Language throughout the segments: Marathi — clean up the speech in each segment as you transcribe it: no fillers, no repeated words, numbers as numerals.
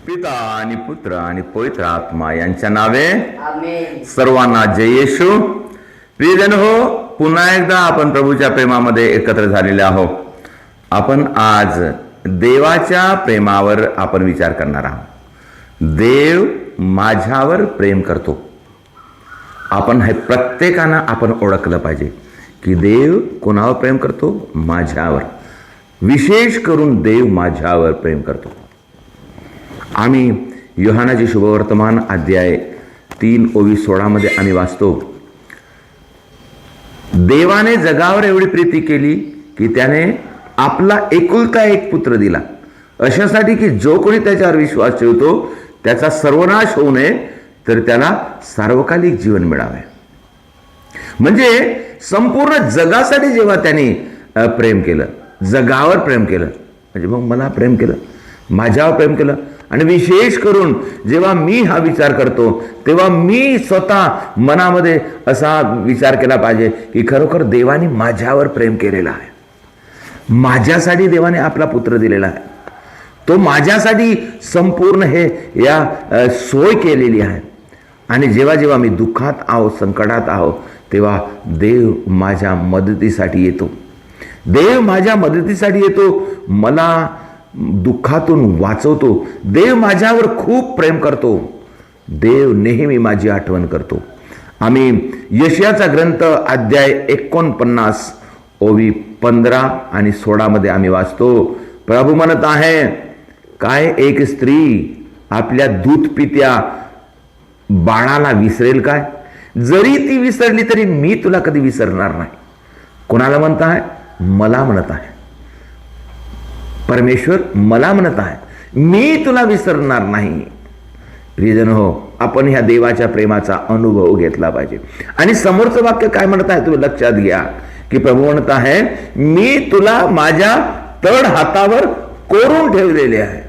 पिता आणि पुत्र आणि पवित्र आत्मा यांच्या नावे आमेन. सर्वांना जय येशू. प्रियजन हो, पुन्हा एकदा आपण प्रभूच्या प्रेमामध्ये एकत्र झालेले आहोत. आपण आज देवाच्या प्रेमावर आपण विचार करणार आहोत. देव माझ्यावर प्रेम करतो. आपण हे प्रत्येकानं आपण ओळखलं पाहिजे की देव कोणावर प्रेम करतो? माझ्यावर. विशेष करून देव माझ्यावर प्रेम करतो. आम्ही योहानाचे शुभवर्तमान अध्याय 3:16 मध्ये आम्ही वाचतो, देवाने जगावर एवढी प्रीती केली की त्याने आपला एकुलता एक पुत्र दिला, अशासाठी की जो कोणी त्याच्यावर विश्वास ठेवतो त्याचा सर्वनाश होऊ नये, तर त्याला सार्वकालिक जीवन मिळावे. म्हणजे संपूर्ण जगासाठी जेव्हा त्याने प्रेम केलं, जगावर प्रेम केलं, म्हणजे मग मला प्रेम केलं, माझ्यावर प्रेम केलं. आणि विशेष करून जेव्हा मी हा विचार करतो तेव्हा मी स्वतः मनामध्ये असा विचार केला पाहिजे की खरोखर देवाने माझ्यावर प्रेम केलेलं आहे. माझ्यासाठी देवाने आपला पुत्र दिलेला आहे. तो माझ्यासाठी संपूर्ण हे या सोय केलेली आहे. आणि जेव्हा जेव्हा मी दुःखात आहो, संकटात आहो, तेव्हा देव माझ्या मदतीसाठी येतो. देव माझ्या मदतीसाठी येतो, मला दुःखातून वाचवतो. देव माझ्यावर खूप प्रेम करतो. देव नेहमी माझी आठवण करतो. आम्ही यशायाचा ग्रंथ अध्याय 49 ओवी 15 आणि 16 मध्ये आम्ही वाचतो, प्रभू म्हणत आहे, काय एक स्त्री आपल्या दूध पित्या बाळाला विसरेल काय? जरी ती विसरली तरी मी तुला कधी विसरणार नाही. कोणाला म्हणत आहे? मला म्हणत आहे. परमेश्वर मला म्हणत आहे, मी तुला विसरणार नाही. प्रियजन हो, आपण ह्या देवाच्या प्रेमाचा अनुभव घेतला पाहिजे. आणि समोरचं वाक्य काय म्हणत आहे तुम्ही लक्षात घ्या की प्रभू म्हणत आहे, मी तुला माझ्या तळ हातावर कोरून ठेवलेले आहे.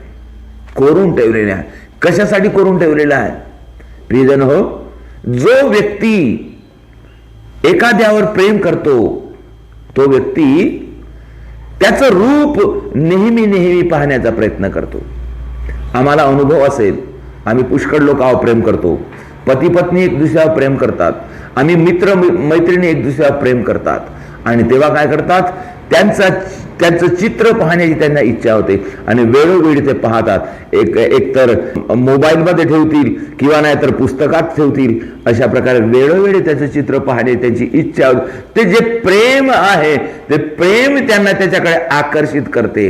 कोरून ठेवलेले आहे. कशासाठी कोरून ठेवलेलं आहे? प्रियजन हो, जो व्यक्ती एखाद्यावर प्रेम करतो तो व्यक्ती त्याचं रूप नेहमी नेहमी पाहण्याचा प्रयत्न करतो. आम्हाला अनुभव असेल, आम्ही पुष्कळ लोकांवर प्रेम करतो. पती पत्नी एक दुसऱ्यावर प्रेम करतात. आम्ही मित्र मैत्रिणी एक दुसऱ्यावर प्रेम करतात. आणि तेव्हा काय करतात? त्यांचं चित्र पाहण्याची त्यांना इच्छा होते आणि वेळोवेळी ते पाहतात. एकतर मोबाईलमध्ये ठेवतील किंवा नाही तर पुस्तकात ठेवतील. अशा प्रकारे वेळोवेळी त्याचं चित्र पाहणे त्यांची इच्छा होते. ते जे प्रेम आहे ते प्रेम त्यांना त्याच्याकडे आकर्षित करते.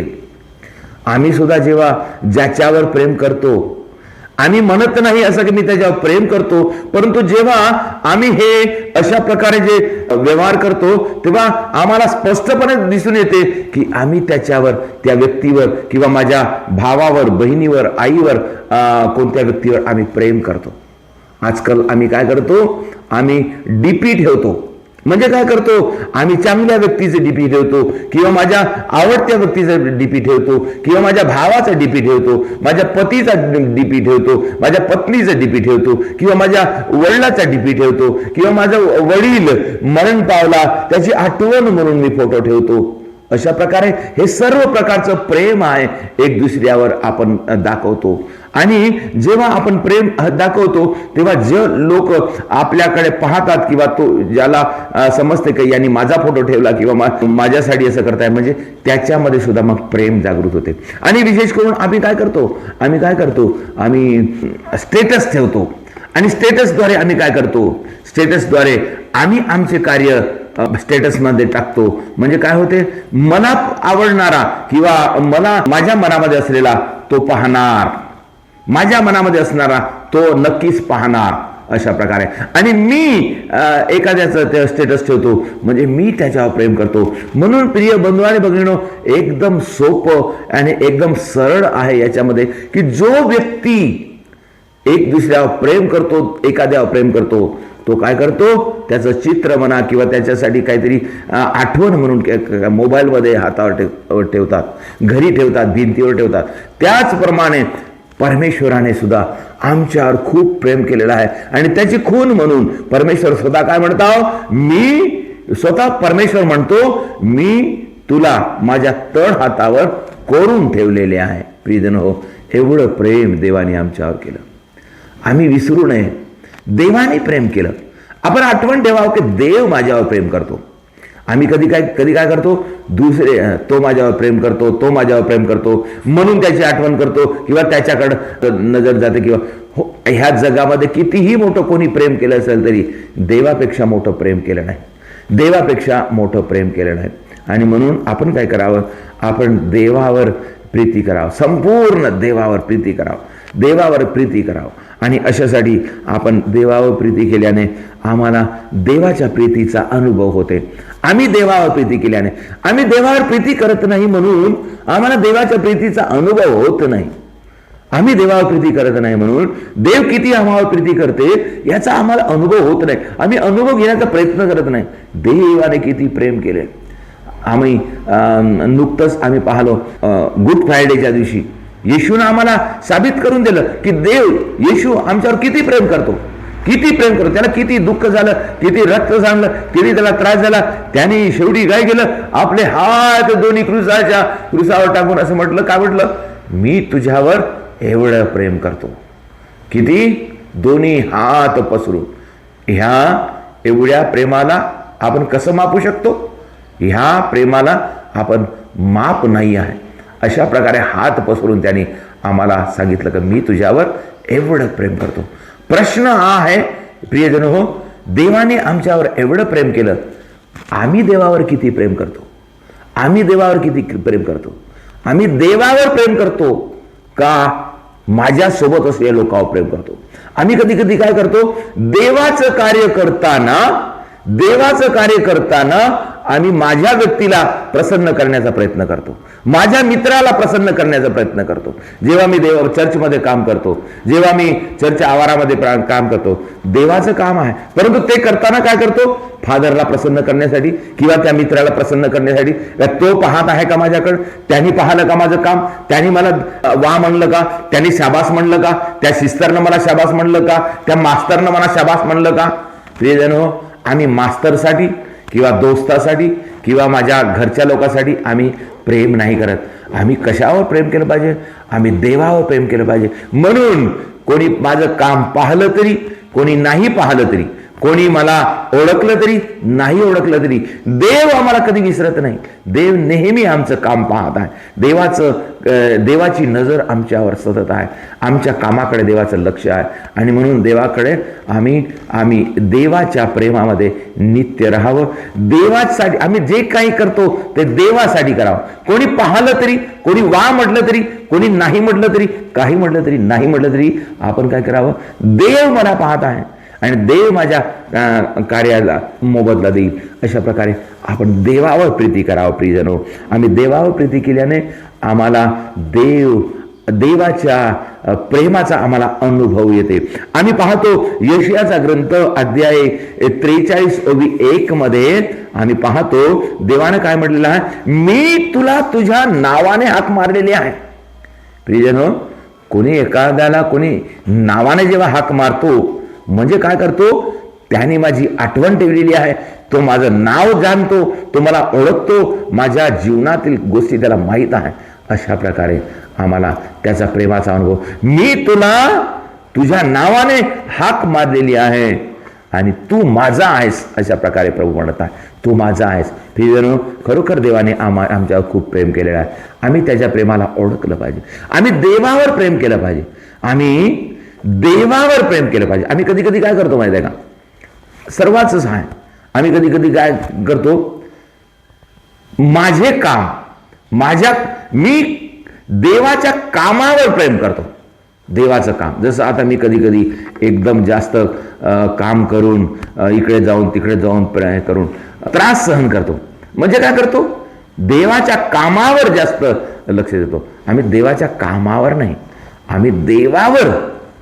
आम्ही सुद्धा जेव्हा ज्याच्यावर प्रेम करतो, आम्ही म्हणत नाही असं की मी त्याच्यावर प्रेम करतो, परंतु जेव्हा आम्ही हे अशा प्रकारे जे व्यवहार करतो तेव्हा आम्हाला स्पष्टपणे दिसून येते की आम्ही त्याच्यावर, त्या व्यक्तीवर किंवा माझ्या भावावर, बहिणीवर, आईवर, कोणत्या व्यक्तीवर आम्ही प्रेम करतो. आजकाल आम्ही काय करतो? आम्ही डीपी ठेवतो. म्हणजे काय करतो? आम्ही चांगल्या व्यक्तीचे डीपी ठेवतो किंवा माझ्या आवडत्या व्यक्तीचं डीपी ठेवतो किंवा माझ्या भावाचा डीपी ठेवतो, माझ्या पतीचा डीपी ठेवतो, माझ्या पत्नीचा डीपी ठेवतो किंवा माझ्या वडिलाचा डीपी ठेवतो किंवा माझा वडील मरण पावला त्याची आठवण म्हणून मी फोटो ठेवतो. अशा प्रकारे हे सर्व प्रकारचं प्रेम आहे एक दुसऱ्यावर आपण दाखवतो. आणि जेव्हा आपण प्रेम दाखवतो तेव्हा जे लोक आपल्याकडे पाहतात किंवा तो ज्याला समजते की यांनी माझा फोटो ठेवला किंवा माझ्यासाठी असं करताय, म्हणजे त्याच्यामध्ये सुद्धा मग प्रेम जागृत होते. आणि विशेष करून आम्ही काय करतो? आम्ही स्टेटस ठेवतो. आणि स्टेटसद्वारे आम्ही काय करतो? स्टेटसद्वारे आम्ही आमचे कार्य स्टेटसमध्ये टाकतो. म्हणजे काय होते? मला आवडणारा किंवा मला माझ्या मनामध्ये असलेला तो पाहणार, माझ्या मनामध्ये असणारा तो नक्कीच पाहणार. अशा प्रकारे आणि मी एखाद्याचं ते स्टेटस ठेवतो म्हणजे मी त्याच्यावर प्रेम करतो. म्हणून प्रिय बंधू आणि भगिनींनो, एकदम सोपं आणि एकदम सरळ आहे याच्यामध्ये की जो व्यक्ती एक दुसऱ्यावर प्रेम करतो, एखाद्यावर प्रेम करतो, तो काय करतो? त्याचं चित्र म्हणा किंवा त्याच्यासाठी काहीतरी आठवण म्हणून मोबाईलमध्ये हातावर ठेवतात, घरी ठेवतात, भिंतीवर ठेवतात. त्याचप्रमाणे परमेश्वराने सुद्धा आमच्यावर खूप प्रेम केलेलं आहे. आणि त्याची खून म्हणून परमेश्वर स्वतः काय म्हणतो? मी स्वतः परमेश्वर म्हणतो, मी तुला माझ्या तळ हातावर कोरून ठेवलेले आहे. प्रियजन हो, एवढं प्रेम देवाने आमच्यावर केलं. आम्ही विसरू नये, देवाने प्रेम केलं. आपण आठवण ठेवावं की देव माझ्यावर प्रेम करतो. आम्ही कधी काय करतो, दुसरे तो माझ्यावर प्रेम करतो, तो माझ्यावर प्रेम करतो म्हणून त्याची आठवण करतो किंवा त्याच्याकडं नजर जाते. किंवा हो, ह्या जगामध्ये कितीही मोठं कोणी प्रेम केलं असेल तरी देवापेक्षा मोठं प्रेम केलं नाही, देवापेक्षा मोठं प्रेम केलं नाही. आणि म्हणून आपण काय करावं, आपण देवावर प्रीती करावं, संपूर्ण देवावर प्रीती करावं, देवावर प्रीती करावं. आणि अशासाठी आपण देवावर प्रीती केल्याने आम्हाला देवाच्या प्रीतीचा अनुभव होते. आम्ही देवावर प्रीती केल्याने, आम्ही देवावर प्रीती करत नाही म्हणून आम्हाला देवाच्या प्रीतीचा अनुभव होत नाही. आम्ही देवावर प्रीती करत नाही म्हणून देव किती आम्हाला प्रीती करते याचा आम्हाला अनुभव होत नाही. आम्ही अनुभव घेण्याचा प्रयत्न करत नाही. देवाने किती प्रेम केले. आम्ही नुकतंच आम्ही पाहलो गुड फ्रायडेच्या दिवशी येशूने आम्हाला साबित करून दिलं की देव येशू आमच्यावर किती प्रेम करतो, किती प्रेम करतो. त्याला किती दुःख झालं, किती रक्त सांडलं, किती त्याला त्रास झाला. त्याने शेवटी काय केलं, आपले हात दोन्ही क्रुसावर टाकून असं म्हटलं, काय म्हटलं, मी तुझ्यावर एवढं प्रेम करतो. किती, दोन्ही हात पसरून. ह्या एवढ्या प्रेमाला आपण कसं मापू शकतो, ह्या प्रेमाला आपण माप नाही आहे. अशा प्रकारे हात पसरून त्यांनी आम्हाला सांगितलं की मी तुझ्यावर एवढं प्रेम करतो. प्रश्न हा आहे प्रियजन हो, देवाने आमच्यावर एवढं प्रेम केलं, आम्ही देवावर किती प्रेम करतो, आम्ही देवावर किती प्रेम करतो. आम्ही देवावर प्रेम करतो का माझ्यासोबत असलेल्या लोकांवर प्रेम करतो. आम्ही कधी कधी काय करतो, देवाचं कार्य करताना आम्ही माझ्या व्यक्तीला प्रसन्न करण्याचा प्रयत्न करतो, माझ्या मित्राला प्रसन्न करण्याचा प्रयत्न करतो. जेव्हा मी चर्चमध्ये काम करतो, जेव्हा मी चर्च आवारामध्ये काम करतो, देवाचं काम आहे, परंतु ते करताना काय करतो, फादरला प्रसन्न करण्यासाठी किंवा त्या मित्राला प्रसन्न करण्यासाठी. तो पाहत आहे का माझ्याकडे, त्यांनी पाहिलं का माझं काम, त्यांनी मला वा म्हणलं का, त्यांनी शाबास म्हणलं का, त्या सिस्टरनं मला शाबास म्हणलं का, त्या मास्तरनं मला शाबास म्हणलं का. प्रियजन हो, आम्ही मास्तरसाठी किंवा दोस्तासाठी किंवा माझ्या घरच्या लोकांसाठी आम्ही प्रेम नाही करत. आम्ही कशावर प्रेम केलं पाहिजे, आम्ही देवावर प्रेम केलं पाहिजे. म्हणून कोणी माझं काम पाहिलं तरी, कोणी नाही पाहिलं तरी, कोणी मला ओळखलं तरी नाही ओळखलं तरी, देव आम्हाला कधी विसरत नाही. देव नेहमी आमचं काम पाहत आहे. देवाची नजर आमच्यावर सतत आहे. आमच्या कामाकडे देवाचं लक्ष आहे. आणि म्हणून देवाकडे आम्ही देवाच्या प्रेमामध्ये नित्य राहावं. देवासाठी आम्ही जे काही करतो ते देवासाठी करावं. कोणी पाहिलं तरी, कोणी वा म्हटलं तरी, कोणी नाही म्हटलं तरी, काही म्हटलं तरी, नाही म्हटलं तरी, आपण काय करावं, देव मला पाहत आहे आणि देव माझ्या कार्याला मोबदला देईल. अशा प्रकारे आपण देवावर प्रीती करावं. प्रियजनो, आम्ही देवावर प्रीती केल्याने आम्हाला देवाच्या प्रेमाचा आम्हाला अनुभव येते. आम्ही पाहतो यशायाचा ग्रंथ अध्याय 43:1 मध्ये आम्ही पाहतो देवाने काय म्हटलेलं आहे, मी तुला तुझ्या नावाने हाक मारलेली आहे. प्रियजनो, कोणी एखाद्याला कोणी नावाने जेव्हा हाक मारतो म्हणजे काय करतो, त्याने माझी आठवण ठेवलेली आहे, तो माझं नाव जाणतो, तो मला ओळखतो, माझ्या जीवनातील गोष्टी त्याला माहीत आहे. अशा प्रकारे आम्हाला त्याचा प्रेमाचा अनुभव, मी तुला तुझ्या नावाने हाक मारलेली आहे आणि तू माझा आहेस. अशा प्रकारे प्रभू म्हणत आहे, तू माझा आहेस. प्रियजनो, खरोखर देवाने आमच्यावर खूप प्रेम केलेलं आहे. आम्ही त्याच्या प्रेमाला ओळखलं पाहिजे. आम्ही देवावर प्रेम केलं पाहिजे. आम्ही देवावर प्रेम केलं पाहिजे. आम्ही कधी कधी काय करतो माहिती आहे का, सर्वांच आहे, आम्ही कधी कधी काय करतो, माझे काम, मी देवाच्या कामावर प्रेम करतो. देवाचं काम, जसं आता मी कधी कधी एकदम जास्त काम करून इकडे जाऊन तिकडे जाऊन करून त्रास सहन करतो. म्हणजे काय करतो, देवाच्या कामावर जास्त लक्ष देतो. आम्ही देवाच्या कामावर नाही, आम्ही देवावर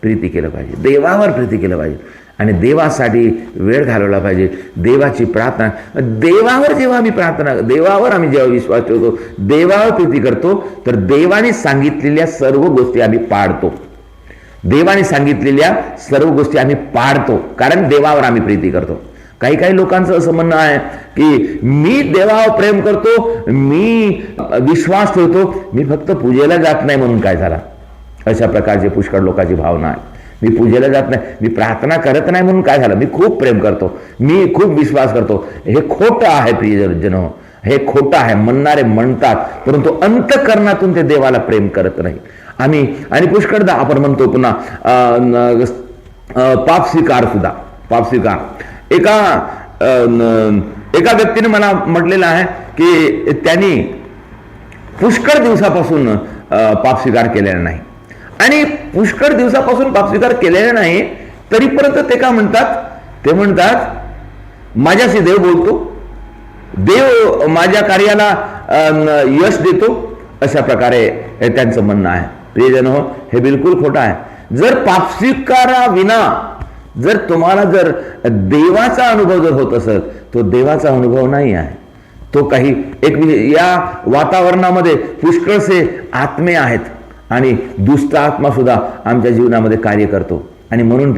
प्रीती केलं पाहिजे, देवावर प्रीती केलं पाहिजे आणि देवासाठी वेळ घालवला पाहिजे. देवाची प्रार्थना, देवावर जेव्हा आम्ही प्रार्थना, देवावर आम्ही जेव्हा विश्वास ठेवतो, देवावर प्रीती करतो, तर देवाने सांगितलेल्या सर्व गोष्टी आम्ही पाळतो. देवाने सांगितलेल्या सर्व गोष्टी आम्ही पाळतो, कारण देवावर आम्ही प्रीती करतो. काही लोकांचं असं म्हणणं आहे की मी देवावर प्रेम करतो, मी विश्वास ठेवतो, मी फक्त पूजेला जात नाही म्हणून काय झाला. अशा प्रकारची पुष्कळ लोकांची भावना आहे. मी पूजेला जात नाही, मी प्रार्थना करत नाही म्हणून काय झालं, मी खूप प्रेम करतो, मी खूप विश्वास करतो. हे खोटं आहे प्रियजन, हे खोटं आहे. म्हणणारे म्हणतात परंतु अंतःकरणातून ते देवाला प्रेम करत नाही. आम्ही आणि पुष्कळदा आपण म्हणतो पुन्हा पाप स्वीकार सुद्धा, पाप स्वीकार. एका व्यक्तीने मला म्हटलेलं आहे की त्यांनी पुष्कळ दिवसापासून पाप स्वीकार केलेला नाही, आणि पुष्कळ दिवसापासून पाप स्वीकार केलेला नाही तरीपर्यंत ते काय म्हणतात, ते म्हणतात माझ्याशी देव बोलतो, देव माझ्या कार्याला यश देतो, अशा प्रकारे त्यांचं म्हणणं आहे. प्रियजन हो, हे बिलकुल खोटं आहे. जर पाप स्वीकाराविना जर तुम्हाला जर देवाचा अनुभव जर होत असेल, तो देवाचा अनुभव नाही आहे. तो काही या वातावरणामध्ये पुष्कळसे आत्मे आहेत आणि दुष्ट आत्मा सुद्धा आमच्या जीवनामध्ये कार्य करतो. आणि म्हणून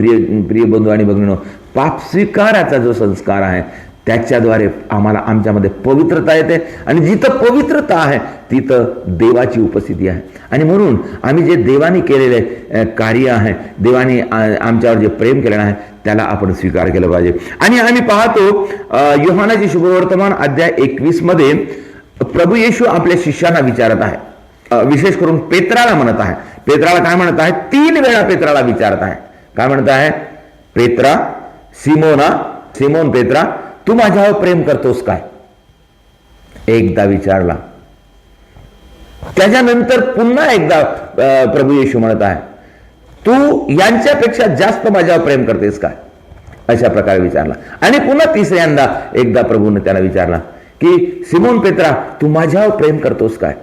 प्रिय बंधू आणि भगिनींनो, पाप स्वीकाराचा जो संस्कार आहे त्याच्याद्वारे आम्हाला आमच्यामध्ये पवित्रता येते, आणि जिथं पवित्रता आहे तिथं देवाची उपस्थिती आहे. आणि म्हणून आम्ही जे देवाने केलेले कार्य आहे, देवाने आमच्यावर जे प्रेम केलेलं आहे त्याला आपण स्वीकार केलं पाहिजे. आणि आम्ही पाहतो योहानाचे शुभवर्तमान अध्याय 21 मध्ये प्रभू येशू आपल्या शिष्यांना विचारत आहे, विशेष करून पेत्राला म्हणत आहे. पेत्राला काय म्हणत आहे, 3 वेळा पेत्राला विचारत आहे. काय म्हणत आहे, पेत्रा, सिमोन पेत्रा, तू माझ्यावर प्रेम करतोस काय? एकदा विचारला. त्याच्यानंतर पुन्हा एकदा प्रभू येशू म्हणत आहे, तू यांच्यापेक्षा जास्त माझ्यावर प्रेम करतेस काय? अशा प्रकारे विचारला. आणि पुन्हा तिसऱ्यांदा एकदा प्रभूने त्याला विचारला की सिमोन पेत्रा, तू माझ्यावर प्रेम करतोस काय?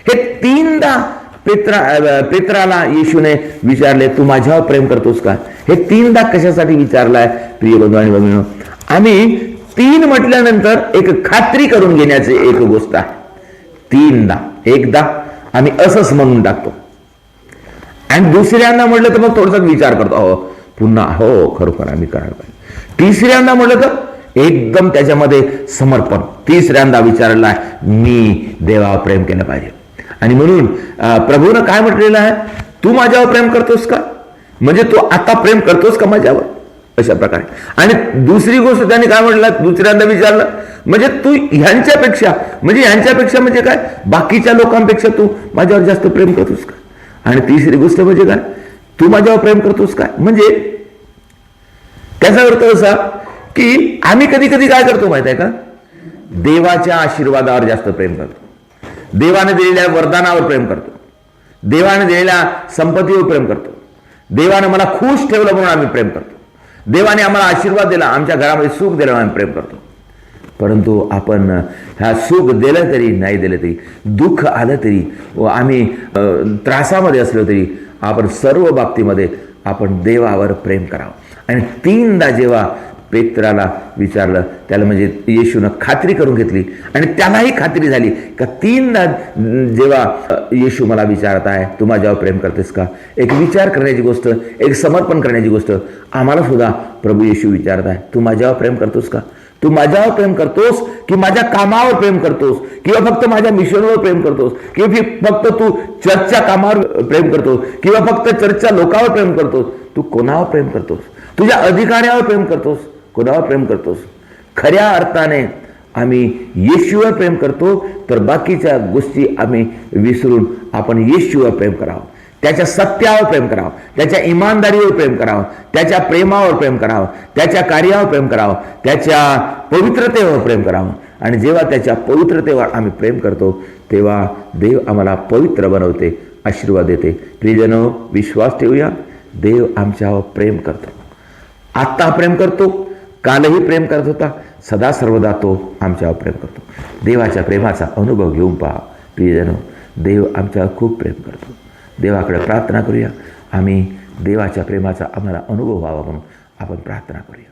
हे 3दा पेत्राला येशूने विचारले, तू माझ्यावर प्रेम करतोस का? हे 3दा कशासाठी विचारलाय प्रिय बंधू आणि भगिनींनो? आम्ही 3 म्हटल्यानंतर एक खात्री करून घेण्याची एक गोष्ट आहे. 3दा, एकदा आम्ही असंच म्हणून टाकतो, आणि दुसऱ्यांदा म्हटलं तर मग थोडासा विचार करतो, हो पुन्हा हो खरोखर आम्ही करायला पाहिजे. तिसऱ्यांदा म्हटलं तर एकदम त्याच्यामध्ये समर्पण. तिसऱ्यांदा विचारलं आहे, मी देवावर प्रेम केलं पाहिजे. आणि म्हणून प्रभूनं काय म्हटलेलं आहे, तू माझ्यावर प्रेम करतोस का? म्हणजे तू आता प्रेम करतोस का माझ्यावर? अशा प्रकारे. आणि दुसरी गोष्ट त्याने काय म्हटलं, दुसऱ्यांदा विचारलं, म्हणजे तू ह्यांच्यापेक्षा म्हणजे काय, बाकीच्या लोकांपेक्षा तू माझ्यावर जास्त प्रेम करतोस का? आणि तिसरी गोष्ट म्हणजे काय, तू माझ्यावर प्रेम करतोस काय? म्हणजे त्याचा अर्थ असा की आम्ही कधी कधी काय करतो माहित आहे का, देवाच्या आशीर्वादावर जास्त प्रेम करतो, देवाने दिलेल्या वरदानावर प्रेम करतो, देवाने दिलेल्या संपत्तीवर प्रेम करतो, देवाने मला खुश ठेवलं म्हणून आम्ही प्रेम करतो, देवाने आम्हाला आशीर्वाद दिला, आमच्या घरामध्ये सुख दिलं आम्ही प्रेम करतो. परंतु आपण ह्या सुख दिलं तरी नाही दिलं तरी, दुःख आलं तरी व आम्ही त्रासामध्ये असलो तरी आपण सर्व बाबतीमध्ये आपण देवावर प्रेम करावं. आणि 3दा जेव्हा पेत्राला विचारलं, त्याला म्हणजे येशूनं खात्री करून घेतली, आणि त्यालाही खात्री झाली का 3दा जेव्हा येशू मला विचारत आहे, तू माझ्यावर प्रेम करतेस का? एक विचार करण्याची गोष्ट, एक समर्पण करण्याची गोष्ट आम्हाला सुद्धा प्रभू येशू विचारत आहे, तू माझ्यावर प्रेम करतोस का? तू माझ्यावर प्रेम करतोस की माझ्या कामावर प्रेम करतोस, किंवा फक्त माझ्या मिशनवर प्रेम करतोस, किंवा फक्त तू चर्चच्या कामावर प्रेम करतोस, किंवा फक्त चर्चच्या लोकांवर प्रेम करतोस? तू कोणावर प्रेम करतोस? तुझ्या अधिकाऱ्यावर प्रेम करतोस, कोणावर प्रेम करतोस? खऱ्या अर्थाने आम्ही येशूवर प्रेम करतो, तर बाकीच्या गोष्टी आम्ही विसरून आपण येशूवर प्रेम करावं, त्याच्या सत्यावर प्रेम करावं, त्याच्या इमानदारीवर प्रेम करावं, त्याच्या प्रेमावर प्रेम करावं, त्याच्या कार्यावर प्रेम करावं, त्याच्या पवित्रतेवर प्रेम करावं. आणि जेव्हा त्याच्या पवित्रतेवर आम्ही प्रेम करतो तेव्हा देव आम्हाला पवित्र बनवते, आशीर्वाद देते. प्रियजनो, विश्वास ठेवूया, देव आमच्यावर प्रेम करतो. आत्ता प्रेम करतो, कालही प्रेम करत होता, सदा सर्वदा तो आमच्यावर प्रेम करतो. देवाच्या प्रेमाचा अनुभव घेऊन पहा प्रियजनो, देव आमच्यावर खूप प्रेम करतो. देवाकडे प्रार्थना करूया, आम्ही देवाच्या प्रेमाचा आम्हाला अनुभव व्हावा म्हणून आपण प्रार्थना करूया.